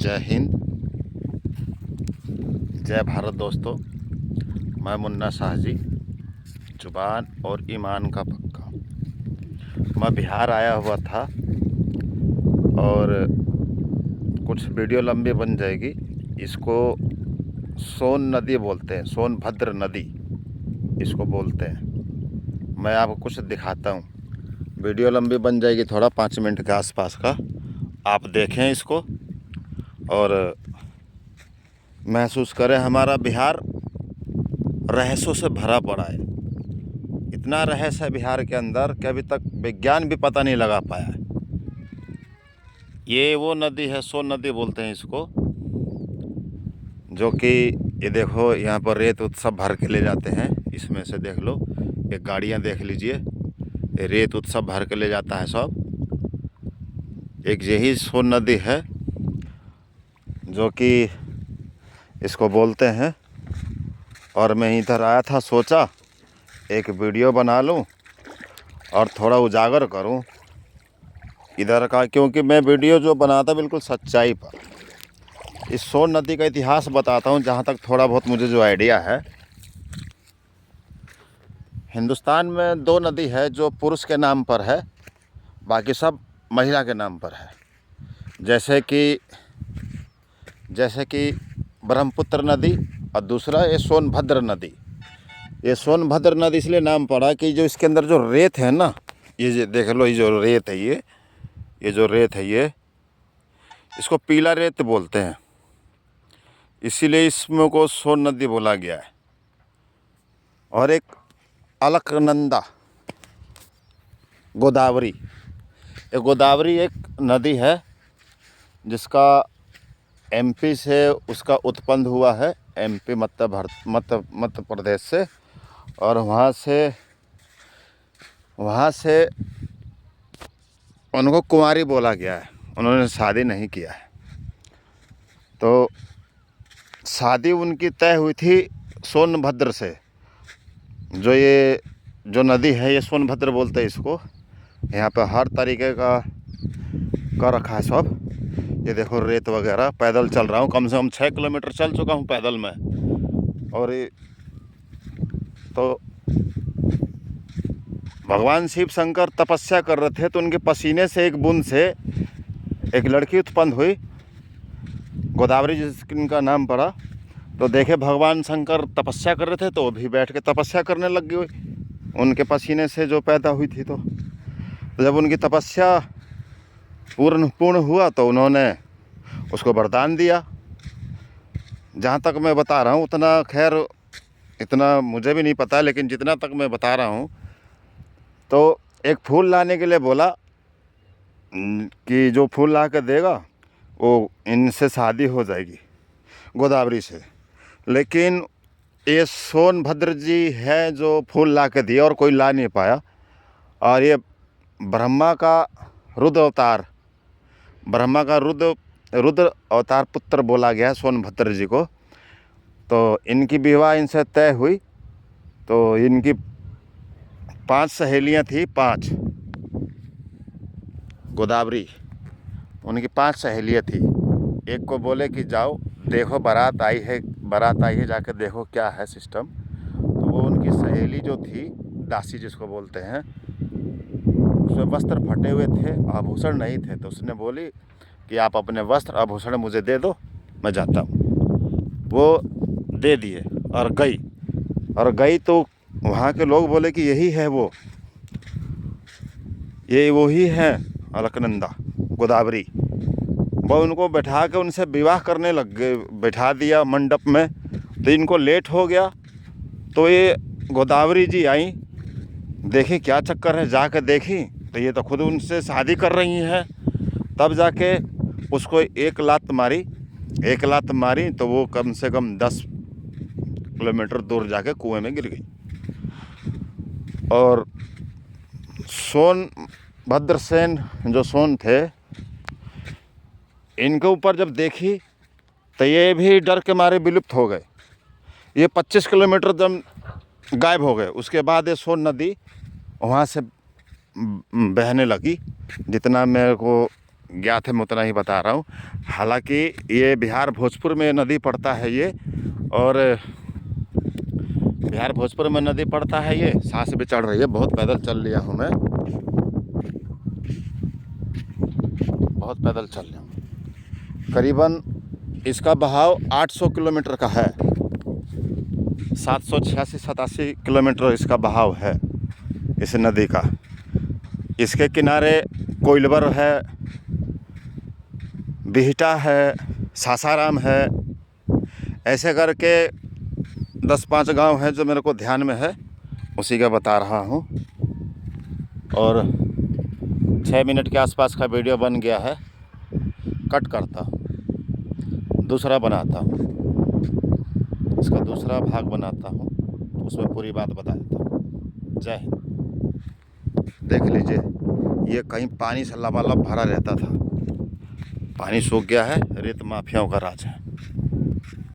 जय हिंद, जय भारत दोस्तों। मैं मुन्ना शाहजी, जुबान और ईमान का पक्का। मैं बिहार आया हुआ था और कुछ वीडियो लंबी बन जाएगी। इसको सोन नदी बोलते हैं, सोनभद्र नदी इसको बोलते हैं। मैं आपको कुछ दिखाता हूँ। वीडियो लंबी बन जाएगी, थोड़ा 5 मिनट के आसपास का। आप देखें इसको और महसूस करें। हमारा बिहार रहस्यों से भरा पड़ा है। इतना रहस्य है बिहार के अंदर कि अभी तक विज्ञान भी पता नहीं लगा पाया है। ये वो नदी है, सोन नदी बोलते हैं इसको, जो कि ये देखो यहाँ पर रेत उत्सव भर के ले जाते हैं। इसमें से देख लो, ये गाड़ियाँ देख लीजिए, ये रेत उत्सव भर के ले जाता है सब। एक यही सोन नदी है जो कि इसको बोलते हैं। और मैं इधर आया था, सोचा एक वीडियो बना लूं और थोड़ा उजागर करूं इधर का, क्योंकि मैं वीडियो जो बनाता बिल्कुल सच्चाई पर। इस सोन नदी का इतिहास बताता हूं जहां तक थोड़ा बहुत मुझे जो आइडिया है। हिंदुस्तान में 2 नदी है जो पुरुष के नाम पर है, बाकी सब महिला के नाम पर है। जैसे कि ब्रह्मपुत्र नदी और दूसरा ये सोनभद्र नदी। ये सोनभद्र नदी इसलिए नाम पड़ा कि जो इसके अंदर जो रेत है ना, ये देख लो, ये जो रेत है, ये जो रेत है, ये इसको पीला रेत बोलते हैं, इसीलिए इसमें को सोन नदी बोला गया है। और एक अलकनंदा गोदावरी, ये गोदावरी एक नदी है जिसका एमपी से उसका उत्पन्न हुआ है, एमपी मध्य प्रदेश से। और वहाँ से उनको कुंवारी बोला गया है, उन्होंने शादी नहीं किया है। तो शादी उनकी तय हुई थी सोनभद्र से। ये जो नदी है, ये सोनभद्र बोलते हैं इसको। यहाँ पे हर तरीके का कर रखा है सब। ये देखो रेत वगैरह, पैदल चल रहा हूँ, कम से कम 6 किलोमीटर चल चुका हूँ पैदल में। और ये तो भगवान शिव शंकर तपस्या कर रहे थे, तो उनके पसीने से एक बूंद से एक लड़की उत्पन्न हुई, गोदावरी जिसका नाम पड़ा। तो देखे भगवान शंकर तपस्या कर रहे थे, तो वो भी बैठ के तपस्या करने लग गई उनके पसीने से जो पैदा हुई थी। तो जब उनकी तपस्या पूर्ण हुआ तो उन्होंने उसको वरदान दिया। जहाँ तक मैं बता रहा हूँ उतना, खैर इतना मुझे भी नहीं पता, लेकिन जितना तक मैं बता रहा हूँ, तो एक फूल लाने के लिए बोला कि जो फूल ला के देगा वो इनसे शादी हो जाएगी, गोदावरी से। लेकिन ये सोनभद्र जी है जो फूल ला के दिए और कोई ला नहीं पाया। और ये ब्रह्मा का रुद्र अवतार पुत्र बोला गया है सोनभद्र जी को। तो इनकी विवाह इनसे तय हुई। तो इनकी 5 सहेलियां थी, 5 गोदावरी, उनकी 5 सहेलियां थी। एक को बोले कि जाओ देखो, बारात आई है, जाके देखो क्या है सिस्टम। तो वो उनकी सहेली जो थी, दासी जिसको बोलते हैं, उसमें वस्त्र फटे हुए थे, आभूषण नहीं थे। तो उसने बोली कि आप अपने वस्त्र आभूषण मुझे दे दो, मैं जाता हूँ। वो दे दिए और गई तो वहाँ के लोग बोले कि यही है ये वही है अलकनंदा गोदावरी। वो उनको बैठा के उनसे विवाह करने लग गए, बैठा दिया मंडप में। तो इनको लेट हो गया, तो ये गोदावरी जी आई, देखी क्या चक्कर है, जाके देखी तो ये तो खुद उनसे शादी कर रही हैं। तब जाके उसको एक लात मारी तो वो कम से कम 10 किलोमीटर दूर जाके कुएं में गिर गई। और सोनभद्र सेन जो सोन थे, इनके ऊपर जब देखी तो ये भी डर के मारे विलुप्त हो गए। ये 25 किलोमीटर जब गायब हो गए, उसके बाद ये सोन नदी वहाँ से बहने लगी। जितना मेरे को ज्ञात है मैं उतना ही बता रहा हूँ। हालांकि ये बिहार भोजपुर में नदी पड़ता है ये, और बिहार भोजपुर में नदी पड़ता है ये। सांस भी चढ़ रही है, बहुत पैदल चल लिया हूँ मैं, बहुत पैदल चल लिया हूँ। करीबन इसका बहाव 800 किलोमीटर का है, 786-87 किलोमीटर इसका बहाव है इस नदी का। इसके किनारे कोइलवर है, बिहटा है, सासाराम है, ऐसे करके 10-5 गांव हैं जो मेरे को ध्यान में है, उसी का बता रहा हूँ। और 6 मिनट के आसपास का वीडियो बन गया है, कट करता हूँ, दूसरा बनाता हूँ, इसका दूसरा भाग बनाता हूँ, उसमें पूरी बात बता देता हूँ। जय हिंद। देख लीजिए, ये कहीं पानी से लबालब भरा रहता था, पानी सूख गया है, रेत माफियाओं का राज है।